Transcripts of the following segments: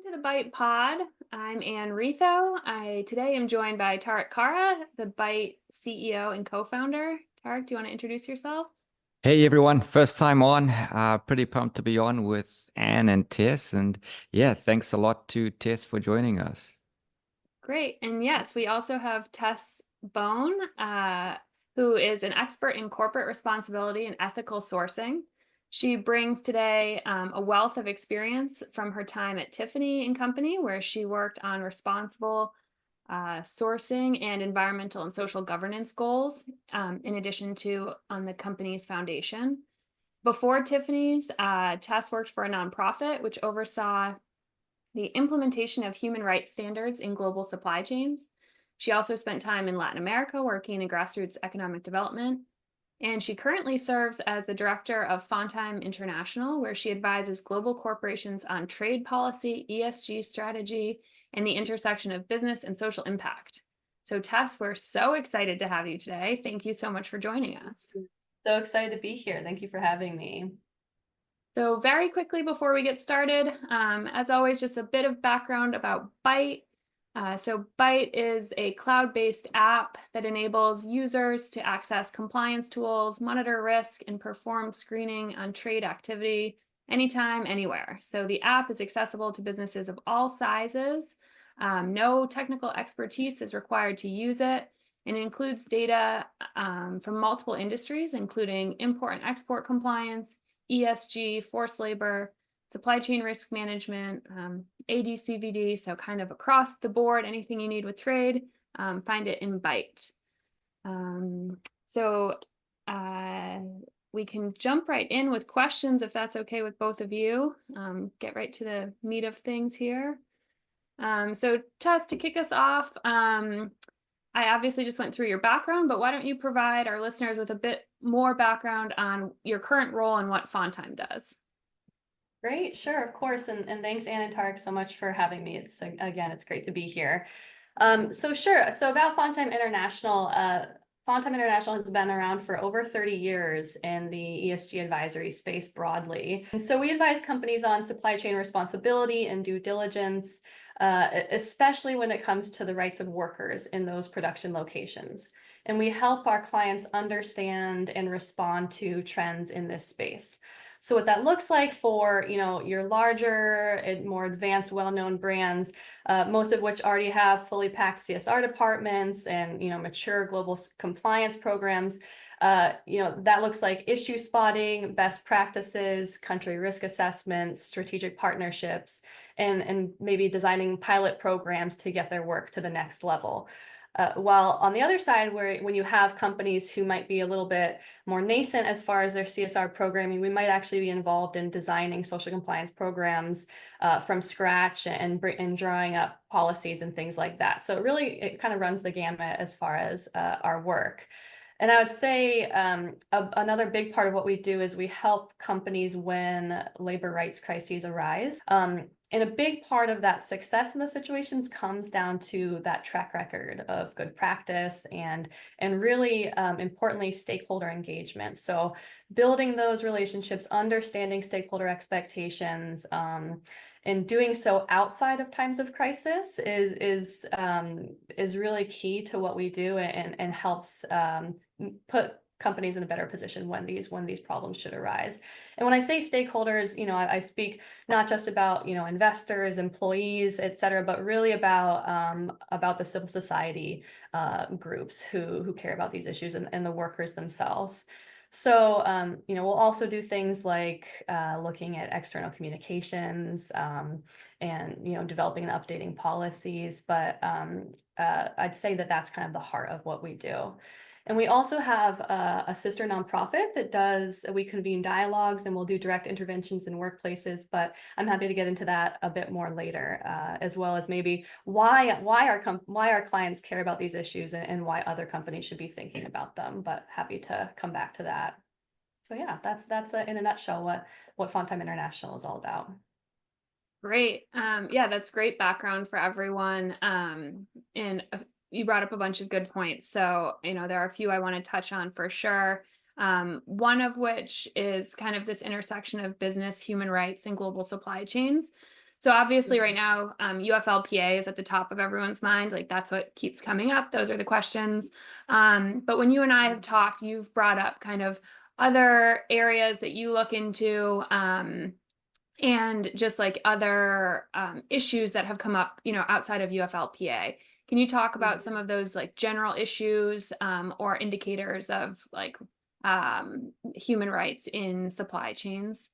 To the Byte Pod. I'm Anne Riitho. I today am joined by Thariq Kara, the Byte CEO and co-founder. Tariq, do you want to introduce yourself? Hey everyone, first time on. Pretty pumped to be on with Anne and Tess. And yeah, thanks a lot to Tess for joining us. Great. And yes, we also have Tess Bone, who is an expert in corporate responsibility and ethical sourcing. She brings today a wealth of experience from her time at Tiffany Company, where she worked on responsible sourcing and environmental and social governance goals, in addition to on the company's foundation. Before Tiffany's, Tess worked for a nonprofit which oversaw the implementation of human rights standards in global supply chains. She also spent time in Latin America working in grassroots economic development. And she currently serves as the director of Fontheim International, where she advises global corporations on trade policy, ESG strategy, and the intersection of business and social impact. So, Tess, we're so excited to have you today. Thank you so much for joining us. So excited to be here. Thank you for having me. So, very quickly before we get started, as always, just a bit of background about Byte. Byte is a cloud-based app that enables users to access compliance tools, monitor risk, and perform screening on trade activity anytime, anywhere. So the app is accessible to businesses of all sizes. No technical expertise is required to use it. And it includes data from multiple industries, including import and export compliance, ESG, forced labor, supply chain risk management, AD/CVD, so kind of across the board, anything you need with trade, find it in Byte. We can jump right in with questions if that's okay with both of you. Get right to the meat of things here. So Tess, to kick us off, I obviously just went through your background, but why don't you provide our listeners with a bit more background on your current role and what Fontheim does? Great, sure, of course. And thanks, Anne and Tariq, so much for having me. It's great to be here. So about Fontheim International. Fontheim International has been around for over 30 years in the ESG advisory space broadly. And so we advise companies on supply chain responsibility and due diligence, especially when it comes to the rights of workers in those production locations. And we help our clients understand and respond to trends in this space. So what that looks like for, your larger and more advanced, well-known brands, most of which already have fully packed CSR departments and, mature global compliance programs, that looks like issue spotting, best practices, country risk assessments, strategic partnerships, and maybe designing pilot programs to get their work to the next level. While on the other side, when you have companies who might be a little bit more nascent as far as their CSR programming, we might actually be involved in designing social compliance programs from scratch and drawing up policies and things like that. So it kind of runs the gamut as far as our work. And I would say another big part of what we do is we help companies when labor rights crises arise. And a big part of that success in those situations comes down to that track record of good practice and really importantly, stakeholder engagement. So building those relationships, understanding stakeholder expectations, and doing so outside of times of crisis is really key to what we do and helps put companies in a better position when these problems should arise. And when I say stakeholders, I speak not just about investors, employees, et cetera, but really about the civil society groups who care about these issues and the workers themselves. So we'll also do things like looking at external communications and developing and updating policies. But I'd say that that's kind of the heart of what we do. And we also have a sister nonprofit we convene dialogues and we'll do direct interventions in workplaces, but I'm happy to get into that a bit more later, as well as maybe why our clients care about these issues and why other companies should be thinking about them, but happy to come back to that. So yeah, that's in a nutshell what Fontheim International is all about. Great. Yeah, that's great background for everyone. You brought up a bunch of good points. So, there are a few I want to touch on for sure. One of which is kind of this intersection of business, human rights, and global supply chains. So obviously right now, UFLPA is at the top of everyone's mind. Like that's what keeps coming up. Those are the questions. But when you and I have talked, you've brought up kind of other areas that you look into, and just like other issues that have come up, outside of UFLPA. Can you talk about some of those like general issues, or indicators of like human rights in supply chains?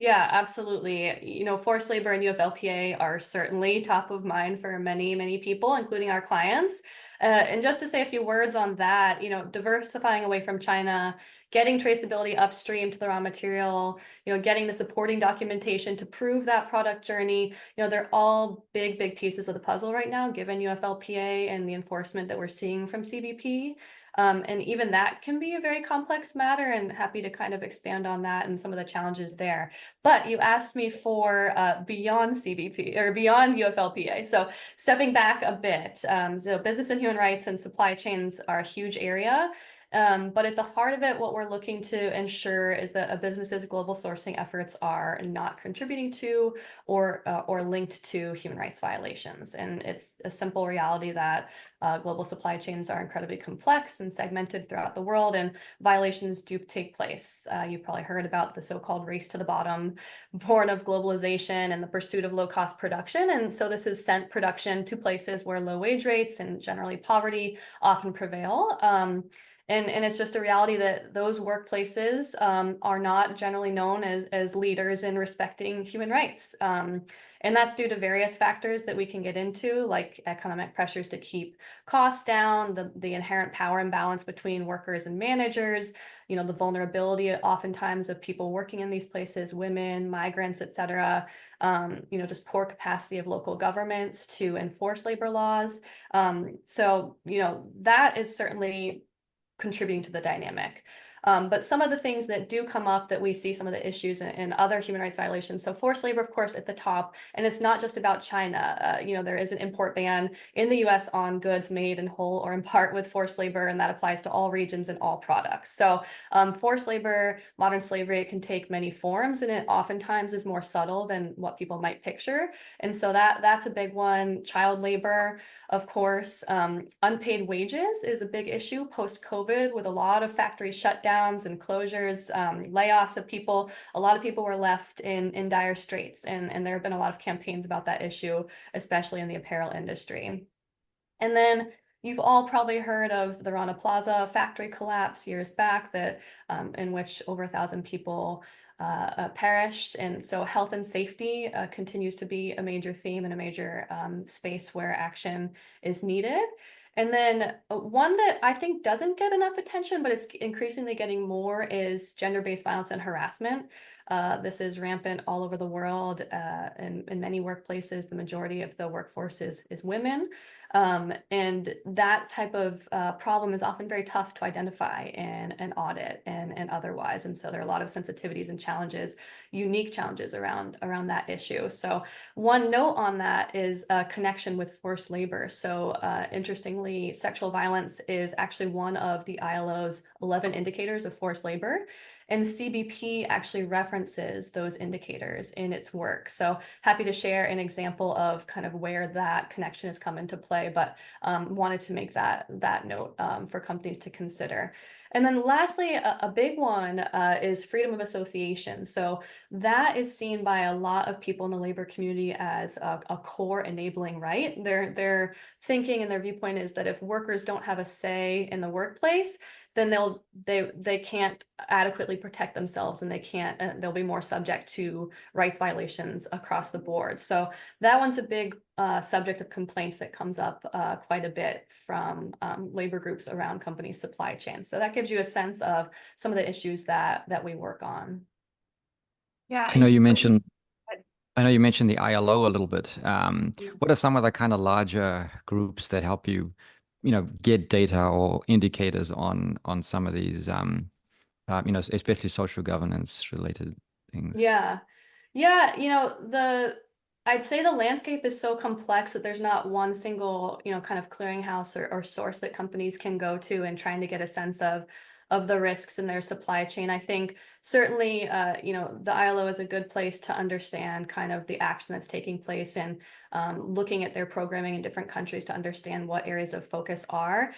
Yeah, absolutely. Forced labor and UFLPA are certainly top of mind for many, many people, including our clients. And just to say a few words on that, diversifying away from China, getting traceability upstream to the raw material, getting the supporting documentation to prove that product journey, they're all big, big pieces of the puzzle right now, given UFLPA and the enforcement that we're seeing from CBP. And even that can be a very complex matter, and happy to kind of expand on that and some of the challenges there. But you asked me for beyond CBP or beyond UFLPA. So stepping back a bit, so business and human rights and supply chains are a huge area. But at the heart of it, what we're looking to ensure is that a business's global sourcing efforts are not contributing to or linked to human rights violations. And it's a simple reality that global supply chains are incredibly complex and segmented throughout the world, and violations do take place. You've probably heard about the so-called race to the bottom, born of globalization and the pursuit of low-cost production. And so this has sent production to places where low wage rates and generally poverty often prevail. And it's just a reality that those workplaces are not generally known as leaders in respecting human rights. And that's due to various factors that we can get into, like economic pressures to keep costs down, the inherent power imbalance between workers and managers, the vulnerability oftentimes of people working in these places, women, migrants, et cetera, just poor capacity of local governments to enforce labor laws. So that is certainly contributing to the dynamic. But some of the things that do come up that we see, some of the issues in other human rights violations. So forced labor, of course, at the top, and it's not just about China. There is an import ban in the US on goods made in whole or in part with forced labor, and that applies to all regions and all products. So forced labor, modern slavery, it can take many forms, and it oftentimes is more subtle than what people might picture. And so that's a big one. Child labor, of course. Unpaid wages is a big issue post-COVID, with a lot of factories shut down and closures, layoffs of people. A lot of people were left in dire straits, and there have been a lot of campaigns about that issue, especially in the apparel industry. And then you've all probably heard of the Rana Plaza factory collapse years back, that in which over 1,000 people perished. And so health and safety continues to be a major theme and a major space where action is needed. And then one that I think doesn't get enough attention, but it's increasingly getting more, is gender-based violence and harassment. This is rampant all over the world. In many workplaces, the majority of the workforce is women. And that type of problem is often very tough to identify and audit and otherwise. And so there are a lot of sensitivities and challenges, unique challenges around that issue. So one note on that is a connection with forced labor. So interestingly, sexual violence is actually one of the ILO's 11 indicators of forced labor. And CBP actually references those indicators in its work. So happy to share an example of kind of where that connection has come into play, but wanted to make that note for companies to consider. And then lastly, a big one is freedom of association. So that is seen by a lot of people in the labor community as a core enabling right. Their thinking and their viewpoint is that if workers don't have a say in the workplace, then they can't adequately protect themselves, and they'll be more subject to rights violations across the board. So that one's a big subject of complaints that comes up quite a bit from labor groups around company supply chains. So that gives you a sense of some of the issues that we work on. Yeah. I know you mentioned the ILO a little bit. Yes. What are some of the kind of larger groups that help you, get data or indicators on some of these, especially social governance related things? Yeah. I'd say the landscape is so complex that there's not one single, kind of clearinghouse or source that companies can go to and trying to get a sense of of the risks in their supply chain. I think certainly, you know, the ILO is a good place to understand kind of the action that's taking place and looking at their programming in different countries to understand what areas of focus are.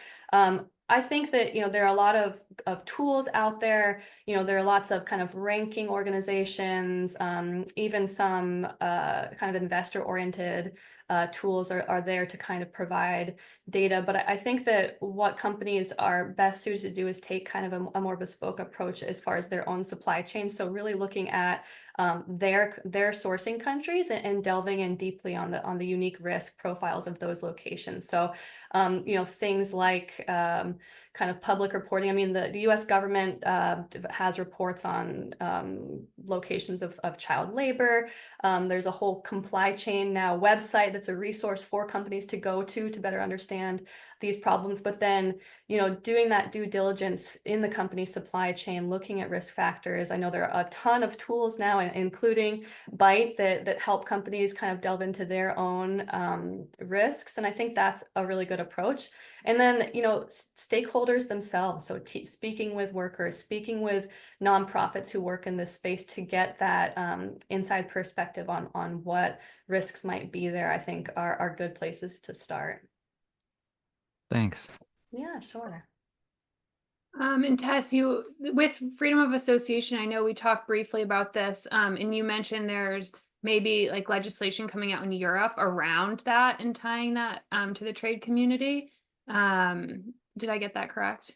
I think that, you know, there are a lot of tools out there. You know, there are lots of kind of ranking organizations, even some kind of investor-oriented tools are there to kind of provide data. But I think that what companies are best suited to do is take kind of a more bespoke approach as far as their own supply chain. So really looking at their sourcing countries and delving in deeply on the unique risk profiles of those locations. So you know, things like kind of public reporting. I mean, the US government has reports on locations of child labor. There's a whole supply chain now website that's a resource for companies to go to better understand these problems. But then, you know, doing that due diligence in the company's supply chain, looking at risk factors. I know there are a ton of tools now, including Byte, that help companies kind of delve into their own risks. And I think that's a really good approach. And then, you know, stakeholders themselves. So speaking with workers, speaking with nonprofits who work in this space to get that inside perspective on what risks might be there, I think are good places to start. Thanks. Yeah, sure. And Tess, you with freedom of association, I know we talked briefly about this, and you mentioned there's maybe like legislation coming out in Europe around that and tying that to the trade community. Did I get that correct?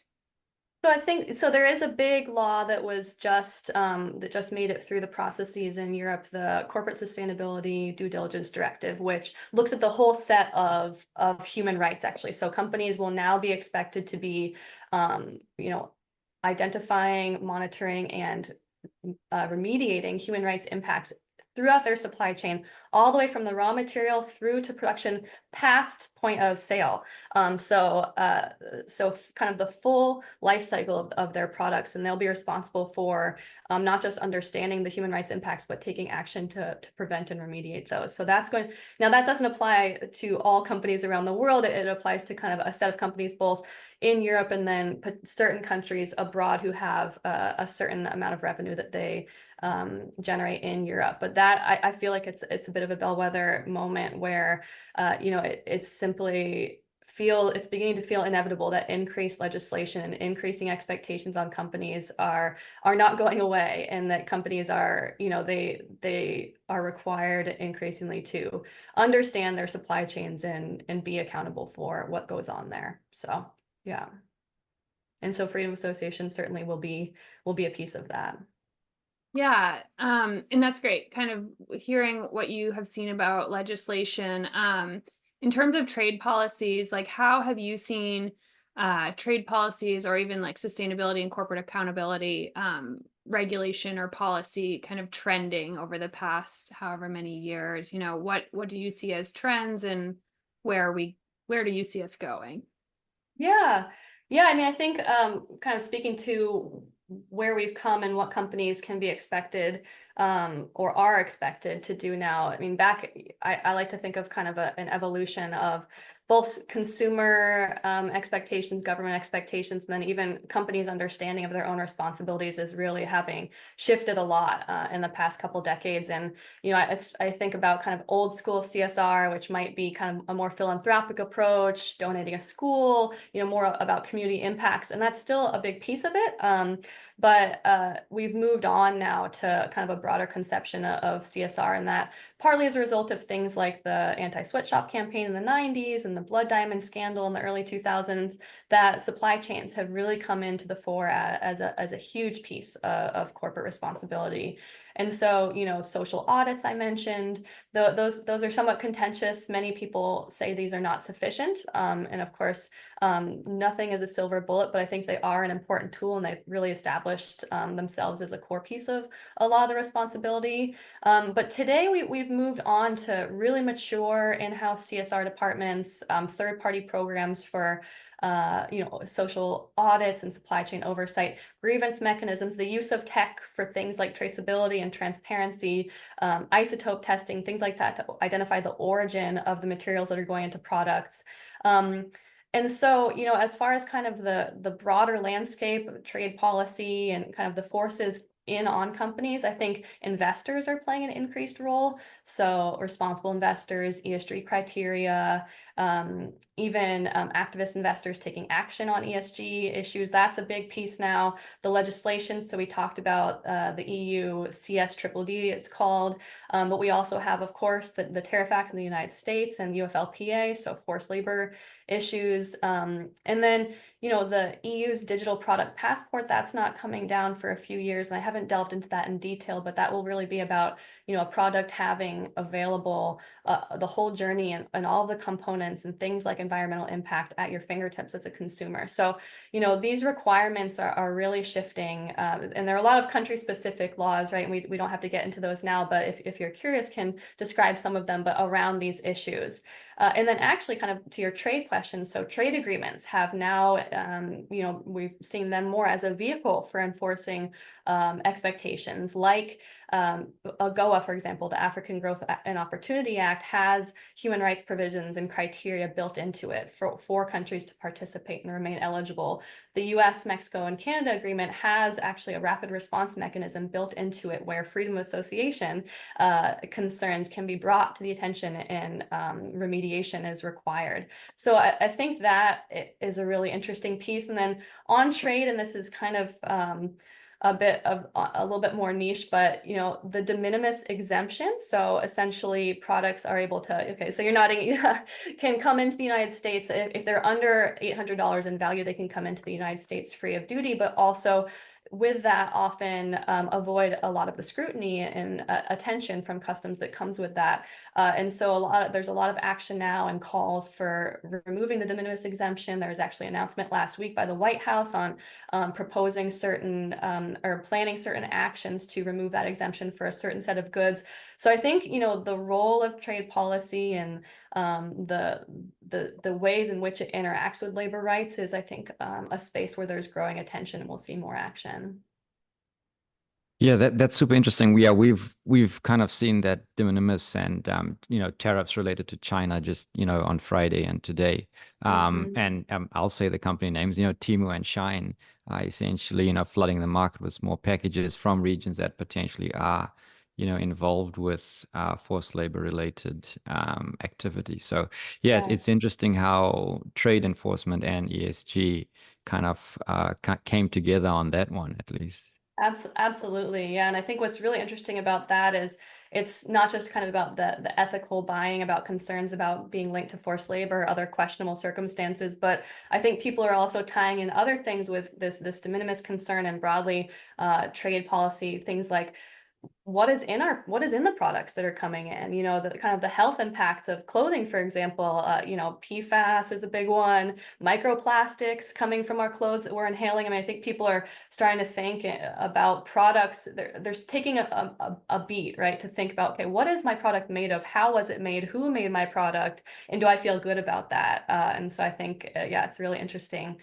So I think so. There is a big law that was just that just made it through the processes in Europe, the Corporate Sustainability Due Diligence Directive, which looks at the whole set of human rights, actually. So companies will now be expected to be, you know, identifying, monitoring, and remediating human rights impacts throughout their supply chain, all the way from the raw material through to production past point of sale. So kind of the full life cycle of their products, and they'll be responsible for not just understanding the human rights impacts, but taking action to prevent and remediate those. So that's going, now that doesn't apply to all companies around the world. It applies to kind of a set of companies both in Europe and then certain countries abroad who have a certain amount of revenue that they generate in Europe. But that I feel like it's a bit of a bellwether moment where you know, it's simply it's beginning to feel inevitable that increased legislation and increasing expectations on companies are not going away, and that companies are, you know, they are required increasingly to understand their supply chains and be accountable for what goes on there. So yeah. And so freedom of association certainly will be a piece of that. Yeah, and that's great. Kind of hearing what you have seen about legislation. In terms of trade policies, like how have you seen trade policies or even like sustainability and corporate accountability regulation or policy kind of trending over the past however many years? You know, what do you see as trends, and where do you see us going? Yeah. I mean, I think kind of speaking to where we've come and what companies can be expected or are expected to do now. I mean, I like to think of kind of an evolution of both consumer expectations, government expectations, and then even companies' understanding of their own responsibilities is really having shifted a lot in the past couple decades. And, you know, I think about kind of old school CSR, which might be kind of a more philanthropic approach, donating a school, you know, more about community impacts. And that's still a big piece of it. But we've moved on now to kind of a broader conception of CSR, and that partly as a result of things like the anti-sweatshop campaign in the 90s and the blood diamond scandal in the early 2000s, that supply chains have really come into the fore as a huge piece of corporate responsibility. And so, you know, social audits I mentioned, those are somewhat contentious. Many people say these are not sufficient. And of course, nothing is a silver bullet, but I think they are an important tool, and they've really established themselves as a core piece of a lot of the responsibility. But today we've moved on to really mature in-house CSR departments, third-party programs for you know, social audits and supply chain oversight, grievance mechanisms, the use of tech for things like traceability and transparency, isotope testing, things like that to identify the origin of the materials that are going into products. And so, you know, as far as kind of the broader landscape of trade policy and kind of the forces in on companies, I think investors are playing an increased role. So responsible investors, ESG criteria, even activist investors taking action on ESG issues. That's a big piece now. The legislation, so we talked about the EU CSDDD, it's called, but we also have, of course, the Tariff Act in the United States and UFLPA, so forced labor issues. And then, you know, the EU's digital product passport, that's not coming down for a few years. And I haven't delved into that in detail, but that will really be about, you know, a product having available the whole journey and all the components and things like environmental impact at your fingertips as a consumer. So, you know, these requirements are really shifting. And there are a lot of country specific laws, right? And we don't have to get into those now, but if you're curious, can describe some of them, but around these issues. And then actually kind of to your trade question, so trade agreements have now, you know, we've seen them more as a vehicle for enforcing expectations, like AGOA, for example, the African Growth and Opportunity Act has human rights provisions and criteria built into it for countries to participate and remain eligible. The US, Mexico, and Canada agreement has actually a rapid response mechanism built into it where freedom of association concerns can be brought to the attention and remediation is required. So I think that is a really interesting piece. And then on trade, and this is kind of a little bit more niche, but you know, the de minimis exemption. So essentially products are able to, okay, so you're nodding, can come into the United States. If they're under $800 in value, they can come into the United States free of duty, but also with that often avoid a lot of the scrutiny and attention from customs that comes with that. And so there's a lot of action now and calls for removing the de minimis exemption. There was actually an announcement last week by the White House on proposing certain or planning certain actions to remove that exemption for a certain set of goods. So I think, you know, the role of trade policy and the ways in which it interacts with labor rights is, I think, a space where there's growing attention and we'll see more action. Yeah, that's super interesting. We've kind of seen that de minimis and you know, tariffs related to China just, you know, on Friday and today. And I'll say the company names, you know, Temu and Shine are essentially, you know, flooding the market with more packages from regions that potentially are, you know, involved with forced labor related activity. So yeah, it's interesting how trade enforcement and ESG kind of came together on that one, at least. Absolutely. Yeah. And I think what's really interesting about that is it's not just kind of about the ethical buying, about concerns about being linked to forced labor or other questionable circumstances, but I think people are also tying in other things with this de minimis concern and broadly trade policy, things like what is in the products that are coming in, you know, the kind of the health impacts of clothing, for example, you know, PFAS is a big one, microplastics coming from our clothes that we're inhaling. I mean, I think people are starting to think about products. They're taking a beat, right, to think about, okay, what is my product made of? How was it made? Who made my product? And do I feel good about that? And so I think, yeah, it's really interesting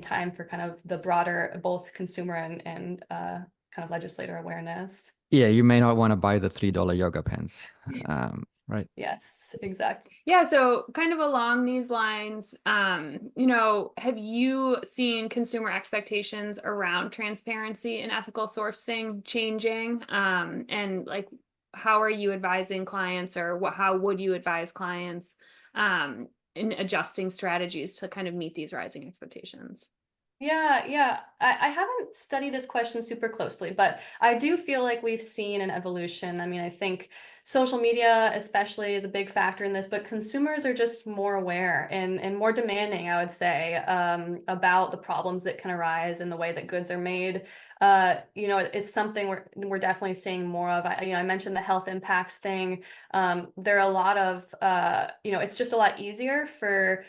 time for kind of the broader, both consumer and kind of legislator awareness. Yeah, you may not want to buy the $3 yoga pants. Right. Yes, exactly. Yeah, so kind of along these lines, you know, have you seen consumer expectations around transparency and ethical sourcing changing? And like, how are you advising clients, or how would you advise clients in adjusting strategies to kind of meet these rising expectations? Yeah. I haven't studied this question super closely, but I do feel like we've seen an evolution. I mean, I think social media especially is a big factor in this, but consumers are just more aware and more demanding, I would say, about the problems that can arise in the way that goods are made. You know, it's something we're definitely seeing more of. You know, I mentioned the health impacts thing. There are a lot of, you know, it's just a lot easier for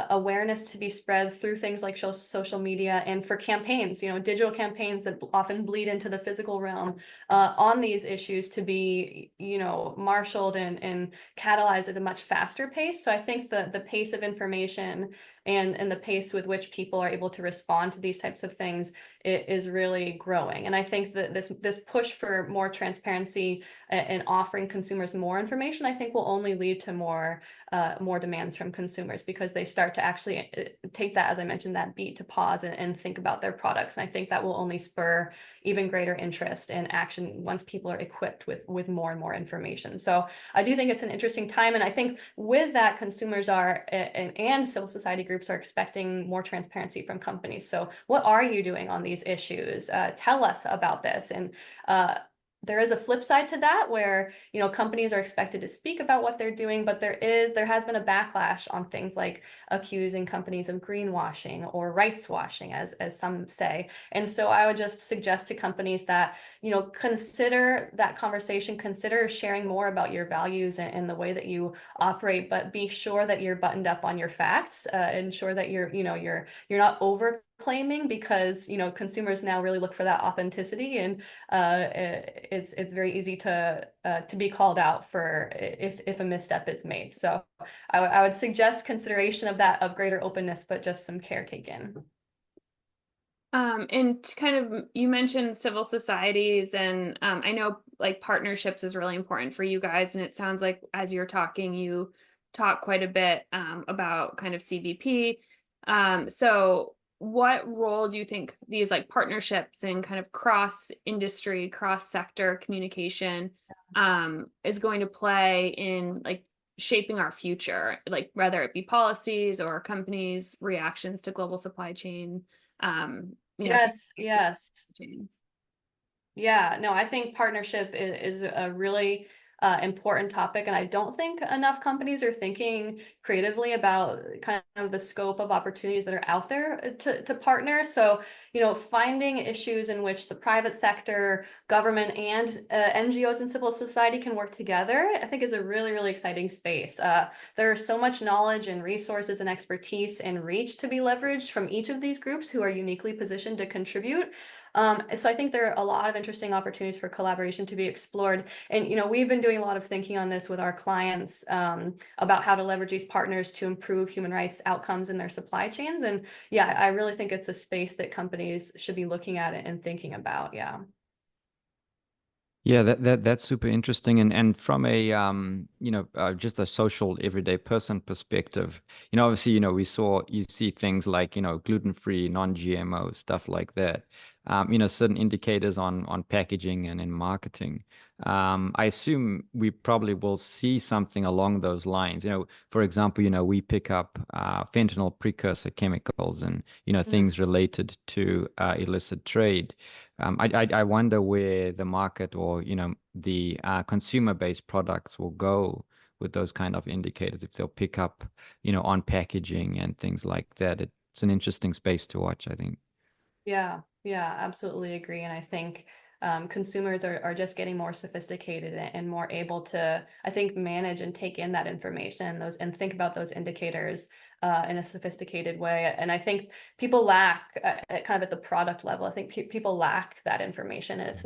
awareness to be spread through things like social media and for campaigns, you know, digital campaigns that often bleed into the physical realm on these issues to be, you know, marshaled and catalyzed at a much faster pace. So I think the pace of information and the pace with which people are able to respond to these types of things is really growing. And I think that this push for more transparency and offering consumers more information, I think will only lead to more demands from consumers, because they start to actually take that, as I mentioned, that beat to pause and think about their products. And I think that will only spur even greater interest and action once people are equipped with more and more information. So I do think it's an interesting time. And I think with that, consumers are and civil society groups are expecting more transparency from companies. So what are you doing on these issues? Tell us about this. And there is a flip side to that, where, you know, companies are expected to speak about what they're doing, but there has been a backlash on things like accusing companies of greenwashing or rights washing, as some say. And so I would just suggest to companies that, you know, consider that conversation, consider sharing more about your values and the way that you operate, but be sure that you're buttoned up on your facts, ensure that you're not over claiming, because, you know, consumers now really look for that authenticity, and it's very easy to be called out for if a misstep is made. So I would suggest consideration of that, of greater openness, but just some care taken. And kind of, you mentioned civil societies, and I know like partnerships is really important for you guys. And it sounds like as you're talking, you talk quite a bit about kind of CVP. So what role do you think these like partnerships and kind of cross industry, cross sector communication is going to play in like shaping our future, like whether it be policies or companies' reactions to global supply chain? Yes. Chains. Yeah, no, I think partnership is a really important topic, and I don't think enough companies are thinking creatively about kind of the scope of opportunities that are out there to partner. So, you know, finding issues in which the private sector, government, and NGOs and civil society can work together, I think is a really, really exciting space. There's so much knowledge and resources and expertise and reach to be leveraged from each of these groups who are uniquely positioned to contribute. So I think there are a lot of interesting opportunities for collaboration to be explored. And, you know, we've been doing a lot of thinking on this with our clients about how to leverage these partners to improve human rights outcomes in their supply chains. And yeah, I really think it's a space that companies should be looking at it and thinking about. Yeah. Yeah, that's super interesting. And from a just a social everyday person perspective, you know, obviously, you know, you see things like, you know, gluten-free, non-GMO, stuff like that. You know, certain indicators on packaging and in marketing. I assume we probably will see something along those lines. You know, for example, you know, we pick up fentanyl precursor chemicals and, you know, things related to illicit trade. I wonder where the market, or, you know, the consumer-based products will go with those kind of indicators, if they'll pick up, you know, on packaging and things like that. It's an interesting space to watch, I think. Yeah, absolutely agree. And I think consumers are just getting more sophisticated and more able to, I think, manage and take in that information, and think about those indicators in a sophisticated way. And I think people lack kind of at the product level. I think people lack that information, and it's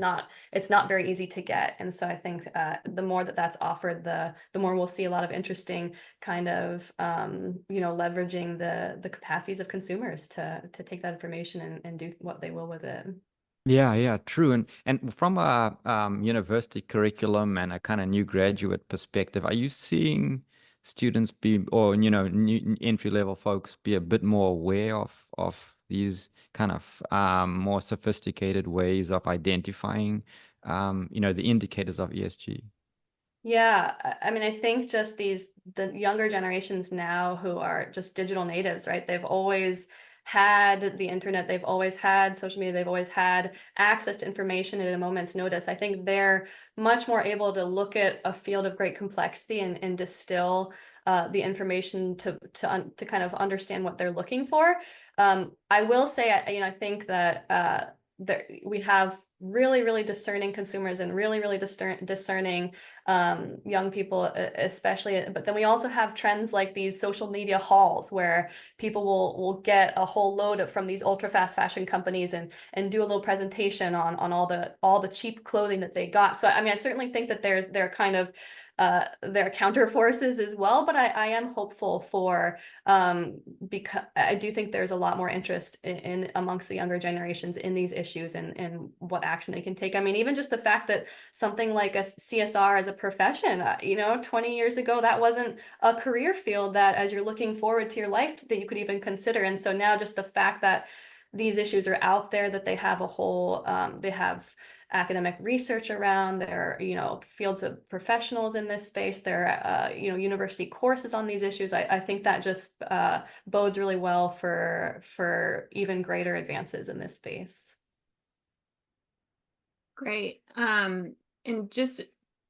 not very easy to get. And so I think the more that's offered, the more we'll see a lot of interesting kind of leveraging the capacities of consumers to take that information and do what they will with it. Yeah, true. And from a university curriculum and a kind of new graduate perspective, are you seeing students be, or, you know, new entry level folks be a bit more aware of these kind of more sophisticated ways of identifying you know, the indicators of ESG? Yeah, I mean, I think just the younger generations now who are just digital natives, right? They've always had the internet, they've always had social media, they've always had access to information at a moment's notice. I think they're much more able to look at a field of great complexity and distill the information to kind of understand what they're looking for. I will say, I think that we have really, really discerning consumers and really, really discerning young people, especially. But then we also have trends like these social media hauls, where people will get a whole load from these ultra fast fashion companies and do a little presentation on all the cheap clothing that they got. So I mean, I certainly think that they're kind of their counter forces as well. But I am hopeful for, because I do think there's a lot more interest in amongst the younger generations in these issues and what action they can take. I mean, even just the fact that something like a CSR as a profession, 20 years ago, that wasn't a career field that as you're looking forward to your life that you could even consider. And so now just the fact that these issues are out there, that they have they have academic research around, there are, fields of professionals in this space, there are, university courses on these issues. I think that just bodes really well for even greater advances in this space. Great. And just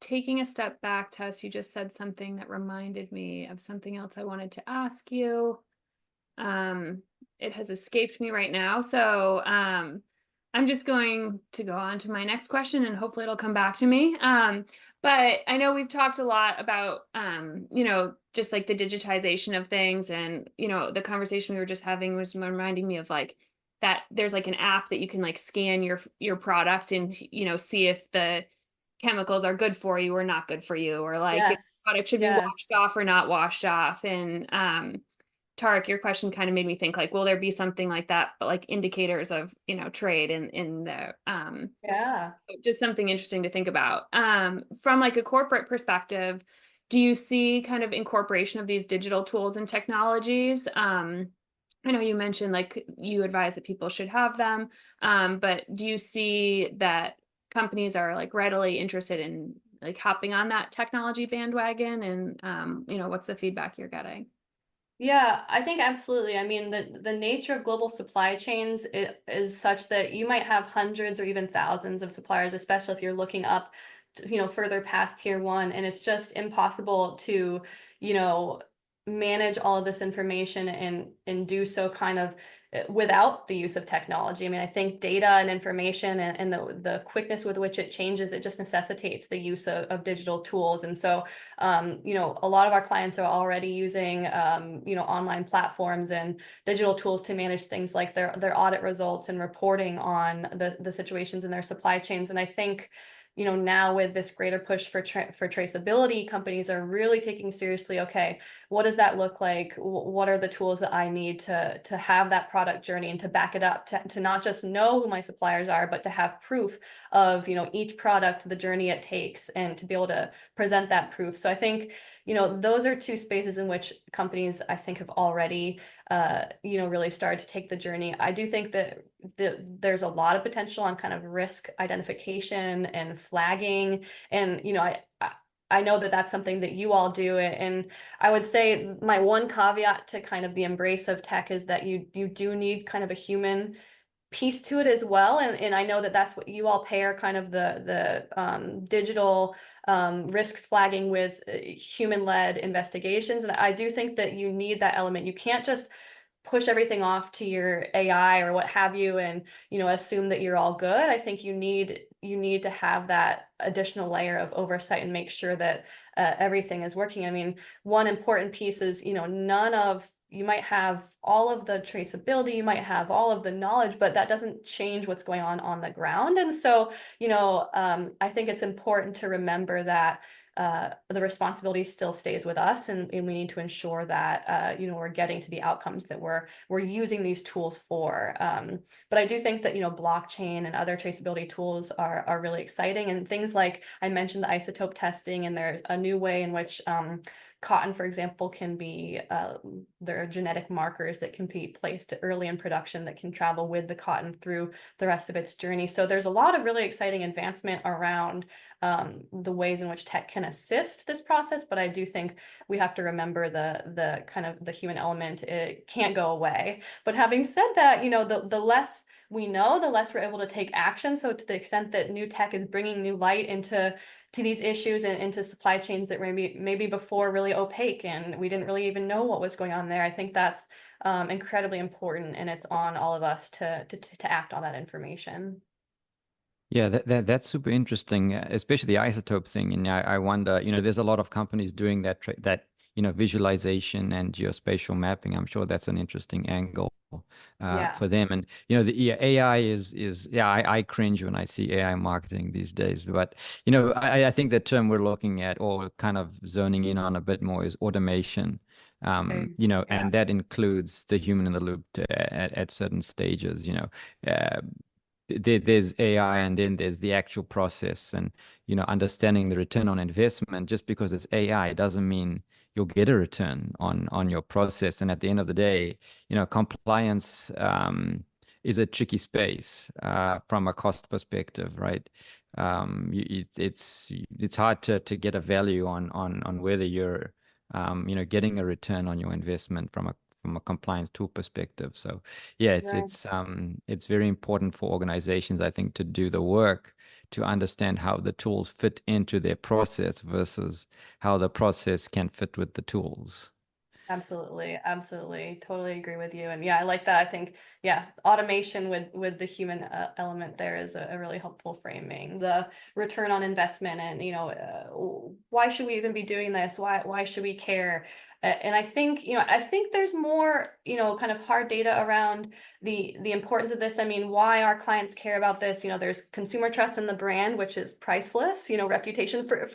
taking a step back, Tess, you just said something that reminded me of something else I wanted to ask you. It has escaped me right now. So I'm just going to go on to my next question and hopefully it'll come back to me. But I know we've talked a lot about, just like the digitization of things, and, the conversation we were just having was reminding me of like that there's like an app that you can like scan your product and, see if the chemicals are good for you or not good for you, or like if the product should be washed off or not washed off. And Thariq, your question kind of made me think like, will there be something like that, but like indicators of, trade in the just something interesting to think about. From like a corporate perspective, do you see kind of incorporation of these digital tools and technologies? I know you mentioned like you advise that people should have them, but do you see that companies are like readily interested in like hopping on that technology bandwagon? And what's the feedback you're getting? Yeah, I think absolutely. I mean, the nature of global supply chains is such that you might have hundreds or even thousands of suppliers, especially if you're looking up, further past tier one, and it's just impossible to, manage all of this information and do so kind of without the use of technology. I mean, I think data and information and the quickness with which it changes, it just necessitates the use of digital tools. And so, a lot of our clients are already using, online platforms and digital tools to manage things like their audit results and reporting on the situations in their supply chains. And I think, now with this greater push for traceability, companies are really taking seriously, okay, what does that look like? What are the tools that I need to have that product journey and to back it up, to not just know who my suppliers are, but to have proof of, each product, the journey it takes, and to be able to present that proof. So I think, those are two spaces in which companies, I think, have already, really started to take the journey. I do think that there's a lot of potential on kind of risk identification and flagging. And, I know that that's something that you all do. And I would say my one caveat to kind of the embrace of tech is that you do need kind of a human piece to it as well. And I know that that's what you all pair kind of the digital risk flagging with human-led investigations. And I do think that you need that element. You can't just push everything off to your AI or what have you and, assume that you're all good. I think you need to have that additional layer of oversight and make sure that everything is working. I mean, one important piece is, you might have all of the traceability, you might have all of the knowledge, but that doesn't change what's going on the ground. And so, I think it's important to remember that the responsibility still stays with us, and we need to ensure that we're getting to the outcomes that we're using these tools for. But I do think that blockchain and other traceability tools are really exciting, and things like I mentioned the isotope testing, and there's a new way in which cotton, for example, can be, there are genetic markers that can be placed early in production that can travel with the cotton through the rest of its journey. So there's a lot of really exciting advancement around the ways in which tech can assist this process. But I do think we have to remember the kind of the human element. It can't go away. But having said that, the less we know, the less we're able to take action. So to the extent that new tech is bringing new light into these issues and into supply chains that maybe before really opaque and we didn't really even know what was going on there, I think that's incredibly important, and it's on all of us to act on that information. Yeah, that's super interesting, especially the isotope thing. And I wonder, there's a lot of companies doing that visualization and geospatial mapping. I'm sure that's an interesting angle. Yeah. for them. And the AI is yeah, I cringe when I see AI marketing these days. But I think the term we're looking at, or kind of zoning in on a bit more, is automation. Okay. Yeah. Yeah. And that includes the human in the loop at certain stages. There's AI, and then there's the actual process, and understanding the return on investment. Just because it's AI doesn't mean you'll get a return on your process. And at the end of the day, compliance is a tricky space from a cost perspective, right? It's hard to get a value on whether you're getting a return on your investment from a compliance tool perspective. So yeah, Right. it's very important for organizations, I think, to do the work to understand how the tools fit into their process versus how the process can fit with the tools. Absolutely, absolutely, totally agree with you. And yeah, I like that. I think, yeah, automation with the human element there is a really helpful framing. The return on investment, and why should we even be doing this? Why should we care? And I think there's more kind of hard data around the importance of this. I mean, why our clients care about this. There's consumer trust in the brand, which is priceless. Reputation for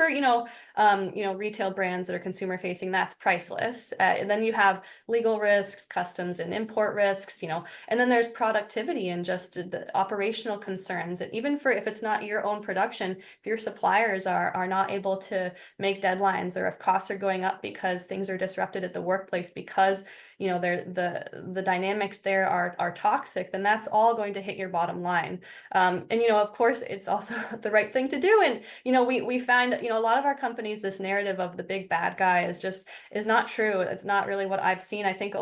retail brands that are consumer facing, that's priceless. And then you have legal risks, customs and import risks, and then there's productivity and just the operational concerns. And even if it's not your own production, if your suppliers are not able to make deadlines, or if costs are going up because things are disrupted at the workplace because the dynamics there are toxic, then that's all going to hit your bottom line. And of course, it's also the right thing to do. And we find a lot of our companies, this narrative of the big bad guy is not true. It's not really what I've seen. I think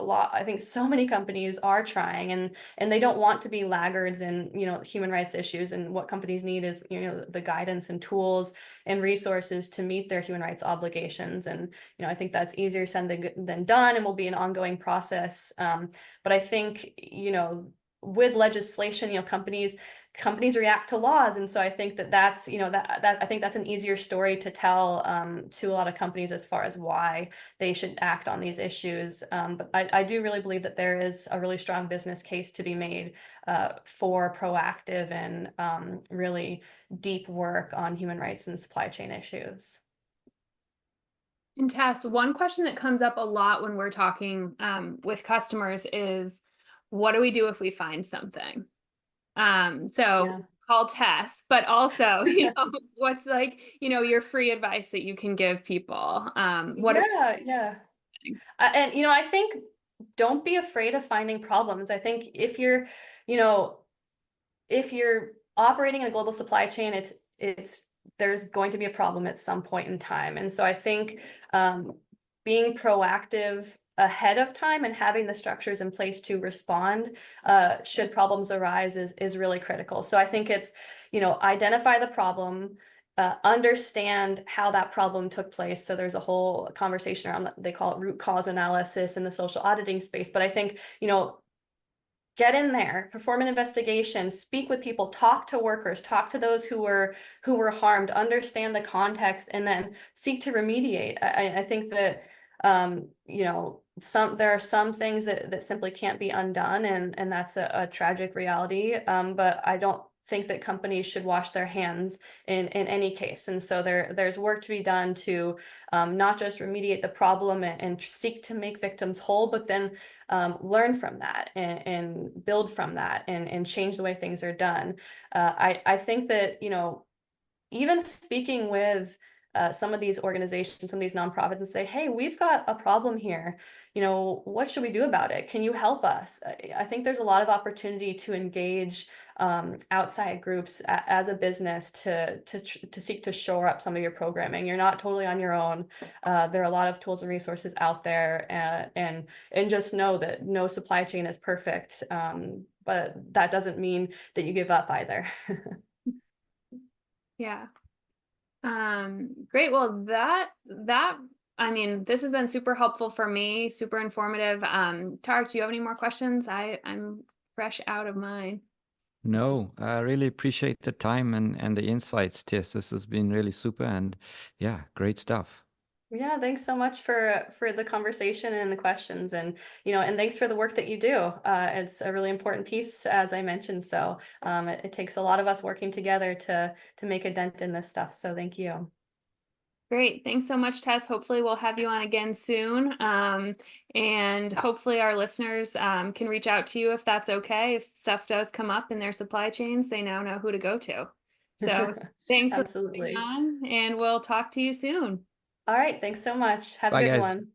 so many companies are trying, and they don't want to be laggards in human rights issues. And what companies need is the guidance and tools and resources to meet their human rights obligations. And I think that's easier said than done, and will be an ongoing process. But I think with legislation, companies react to laws, and so I think that's I think that's an easier story to tell to a lot of companies as far as why they should act on these issues. But I do really believe that there is a really strong business case to be made for proactive and really deep work on human rights and supply chain issues. And Tess, one question that comes up a lot when we're talking with customers is, what do we do if we find something? Yeah. Call Tess, but also, what's your free advice that you can give people? Yeah. And I think, don't be afraid of finding problems. I think if you're operating in a global supply chain, there's going to be a problem at some point in time. And so I think being proactive ahead of time and having the structures in place to respond should problems arise is really critical. So I think it's identify the problem, understand how that problem took place. So there's a whole conversation around they call it root cause analysis in the social auditing space. But I think get in there, perform an investigation, speak with people, talk to workers, talk to those who were harmed, understand the context, and then seek to remediate. I think that there are some things that simply can't be undone, and that's a tragic reality. But I don't think that companies should wash their hands in any case. And so there's work to be done to not just remediate the problem and seek to make victims whole, but then learn from that and build from that and change the way things are done. I think that, even speaking with some of these organizations, some of these nonprofits, and say, hey, we've got a problem here. What should we do about it? Can you help us? I think there's a lot of opportunity to engage outside groups as a business to seek to shore up some of your programming. You're not totally on your own. There are a lot of tools and resources out there, and just know that no supply chain is perfect. But that doesn't mean that you give up either. Yeah. Great. Well, I mean, this has been super helpful for me, super informative. Tariq, do you have any more questions? I'm fresh out of mine. No, I really appreciate the time and the insights, Tess. This has been really super, and yeah, great stuff. Yeah, thanks so much for the conversation and the questions, and and thanks for the work that you do. It's a really important piece, as I mentioned. So it takes a lot of us working together to make a dent in this stuff. So thank you. Great. Thanks so much, Tess. Hopefully we'll have you on again soon. And hopefully our listeners can reach out to you if that's okay. If stuff does come up in their supply chains, they now know who to go to. So thanks for coming Absolutely. on, and we'll talk to you soon. All right. Thanks so much. Have a Bye, good guys. one.